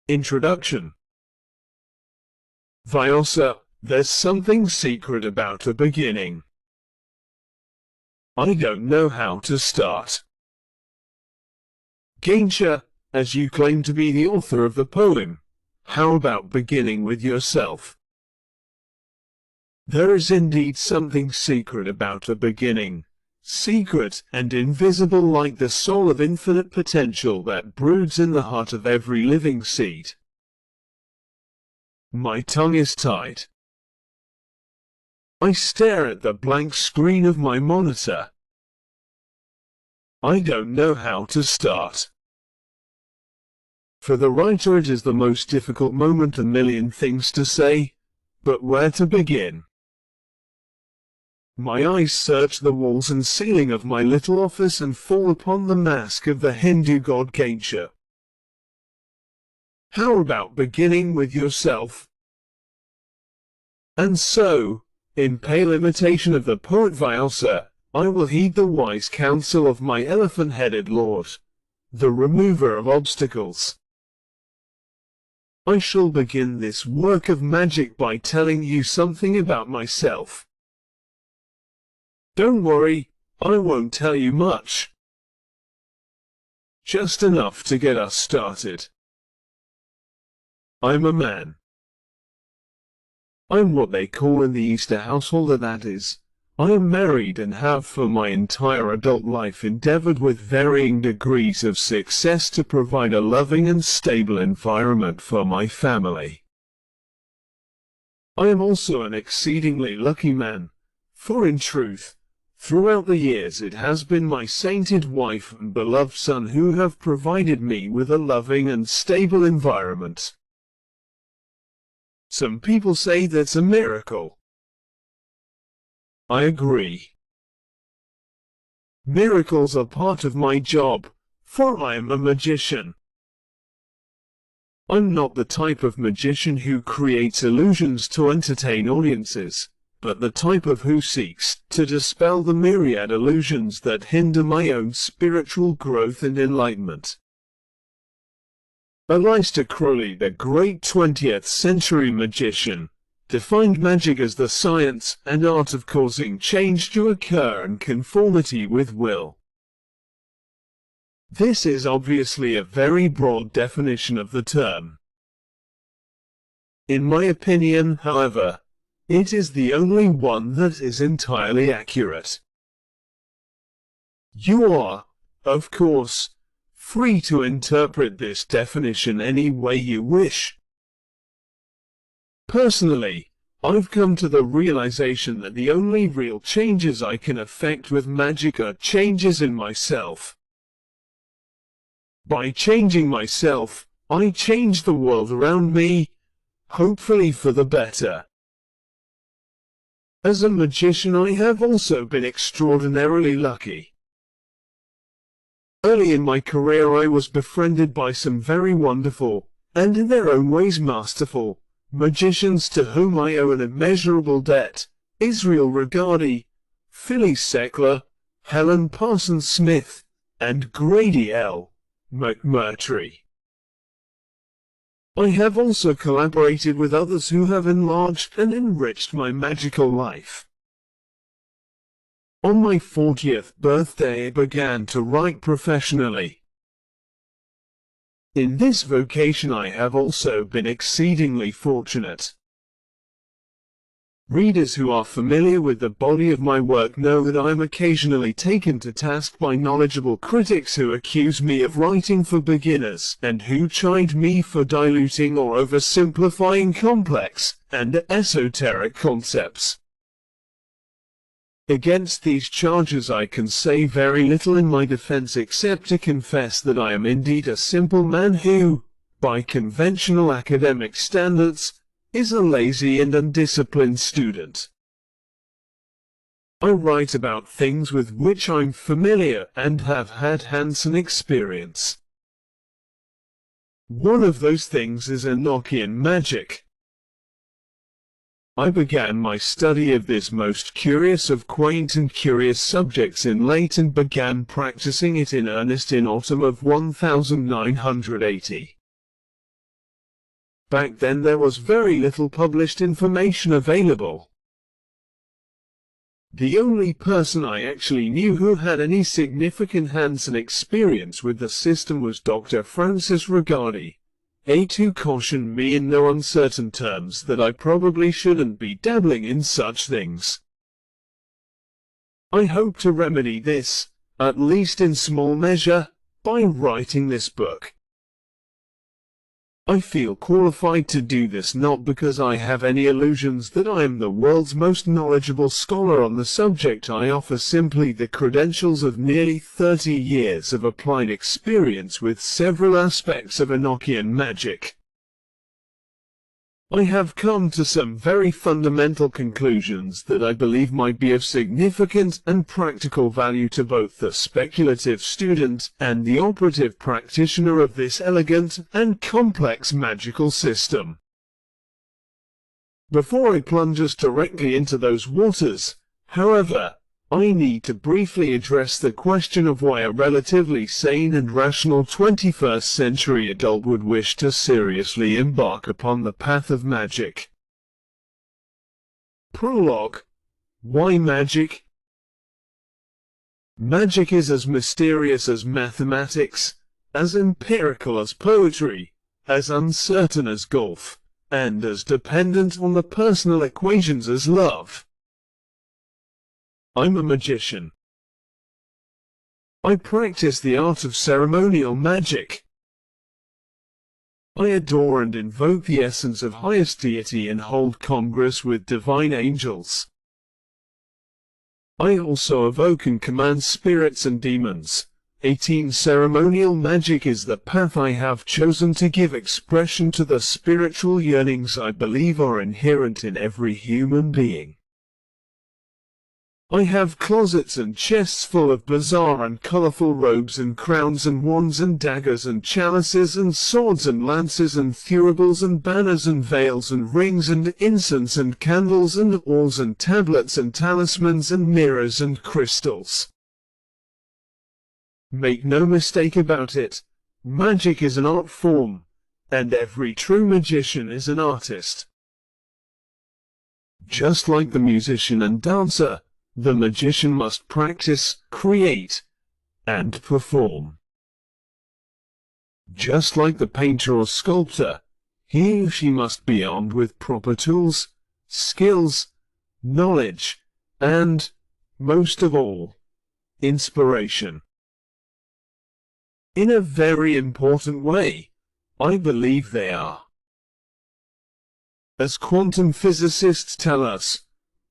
Introduction. Vyosa, there's something secret about a beginning. I don't know how to start. Ganesha, as you claim to be the author of the poem, how about beginning with yourself? There is indeed something secret about a beginning, secret and invisible like the soul of infinite potential that broods in the heart of every living seed. My tongue is tied. I stare at the blank screen of my monitor. I don't know how to start. For the writer it is the most difficult moment, a million things to say, but where to begin? My eyes search the walls and ceiling of my little office and fall upon the mask of the Hindu god Ganesha. How about beginning with yourself? And so, in pale imitation of the poet Vyosa, I will heed the wise counsel of my elephant-headed lord, the remover of obstacles. I shall begin this work of magic by telling you something about myself. Don't worry, I won't tell you much. Just enough to get us started. I'm a man. I'm what they call in the East a householder, that is, I am married and have for my entire adult life endeavored with varying degrees of success to provide a loving and stable environment for my family. I am also an exceedingly lucky man, for in truth, throughout the years it has been my sainted wife and beloved son who have provided me with a loving and stable environment. Some people say that's a miracle. I agree. Miracles are part of my job, for I am a magician. I'm not the type of magician who creates illusions to entertain audiences, but the type of who seeks to dispel the myriad illusions that hinder my own spiritual growth and enlightenment. Aleister Crowley, the great 20th century magician, defined magic as the science and art of causing change to occur in conformity with will. This is obviously a very broad definition of the term. In my opinion, however, it is the only one that is entirely accurate. You are, of course, free to interpret this definition any way you wish. Personally, I've come to the realization that the only real changes I can effect with magic are changes in myself. By changing myself, I change the world around me, hopefully for the better. As a magician, I have also been extraordinarily lucky. Early in my career I was befriended by some very wonderful, and in their own ways masterful, magicians to whom I owe an immeasurable debt: Israel Regardie, Phyllis Seckler, Helen Parsons Smith, and Grady L. McMurtry. I have also collaborated with others who have enlarged and enriched my magical life. On my 40th birthday I began to write professionally. In this vocation I have also been exceedingly fortunate. Readers who are familiar with the body of my work know that I am occasionally taken to task by knowledgeable critics who accuse me of writing for beginners and who chide me for diluting or oversimplifying complex and esoteric concepts. Against these charges I can say very little in my defense except to confess that I am indeed a simple man who, by conventional academic standards, is a lazy and undisciplined student. I write about things with which I'm familiar and have had hands-on experience. One of those things is Enochian magic. I began my study of this most curious of quaint and curious subjects in late and began practicing it in earnest in autumn of 1980. Back then there was very little published information available. The only person I actually knew who had any significant hands-on experience with the system was Dr. Francis Rigardi, who cautioned me in no uncertain terms that I probably shouldn't be dabbling in such things. I hope to remedy this, at least in small measure, by writing this book. I feel qualified to do this not because I have any illusions that I am the world's most knowledgeable scholar on the subject. I offer simply the credentials of nearly 30 years of applied experience with several aspects of Enochian magic. I have come to some very fundamental conclusions that I believe might be of significant and practical value to both the speculative student and the operative practitioner of this elegant and complex magical system. Before I plunge us directly into those waters, however, I need to briefly address the question of why a relatively sane and rational 21st century adult would wish to seriously embark upon the path of magic. Prologue. Why magic? Magic is as mysterious as mathematics, as empirical as poetry, as uncertain as golf, and as dependent on the personal equations as love. I'm a magician. I practice the art of ceremonial magic. I adore and invoke the essence of highest deity and hold congress with divine angels. I also evoke and command spirits and demons. 18 Ceremonial magic is the path I have chosen to give expression to the spiritual yearnings I believe are inherent in every human being. I have closets and chests full of bizarre and colorful robes and crowns and wands and daggers and chalices and swords and lances and thuribles and banners and veils and rings and incense and candles and oars and tablets and talismans and mirrors and crystals. Make no mistake about it, magic is an art form, and every true magician is an artist. Just like the musician and dancer, the magician must practice, create, and perform. Just like the painter or sculptor, he or she must be armed with proper tools, skills, knowledge, and, most of all, inspiration. In a very important way, I believe they are. As quantum physicists tell us,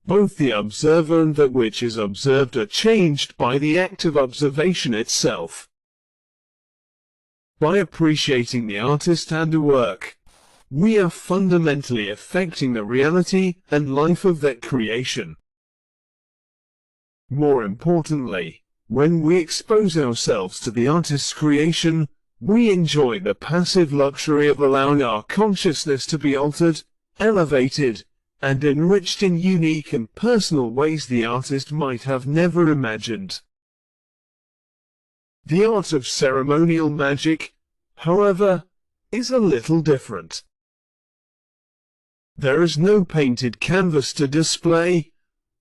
both the observer and that which is observed are changed by the act of observation itself. By appreciating the artist and a work, we are fundamentally affecting the reality and life of that creation. More importantly, when we expose ourselves to the artist's creation, we enjoy the passive luxury of allowing our consciousness to be altered, elevated, and enriched in unique and personal ways the artist might have never imagined. The art of ceremonial magic, however, is a little different. There is no painted canvas to display,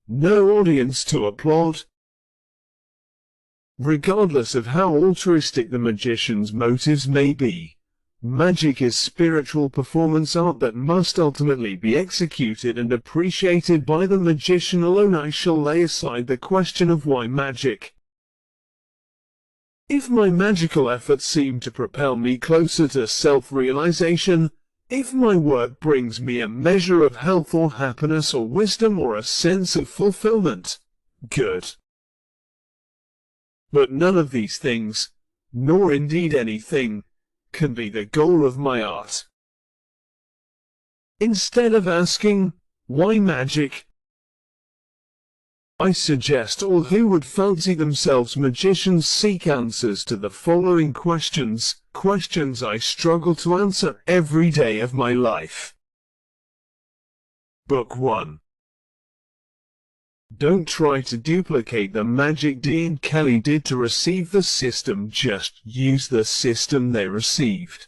no audience to applaud. Regardless of how altruistic the magician's motives may be, magic is spiritual performance art that must ultimately be executed and appreciated by the magician alone. I shall lay aside the question of why magic. If my magical efforts seem to propel me closer to self-realization, if my work brings me a measure of health or happiness or wisdom or a sense of fulfillment, good. But none of these things, nor indeed anything, can be the goal of my art. Instead of asking, why magic? I suggest all who would fancy themselves magicians seek answers to the following questions, questions I struggle to answer every day of my life. Book 1. Don't try to duplicate the magic Dee and Kelly did to receive the system, just use the system they received.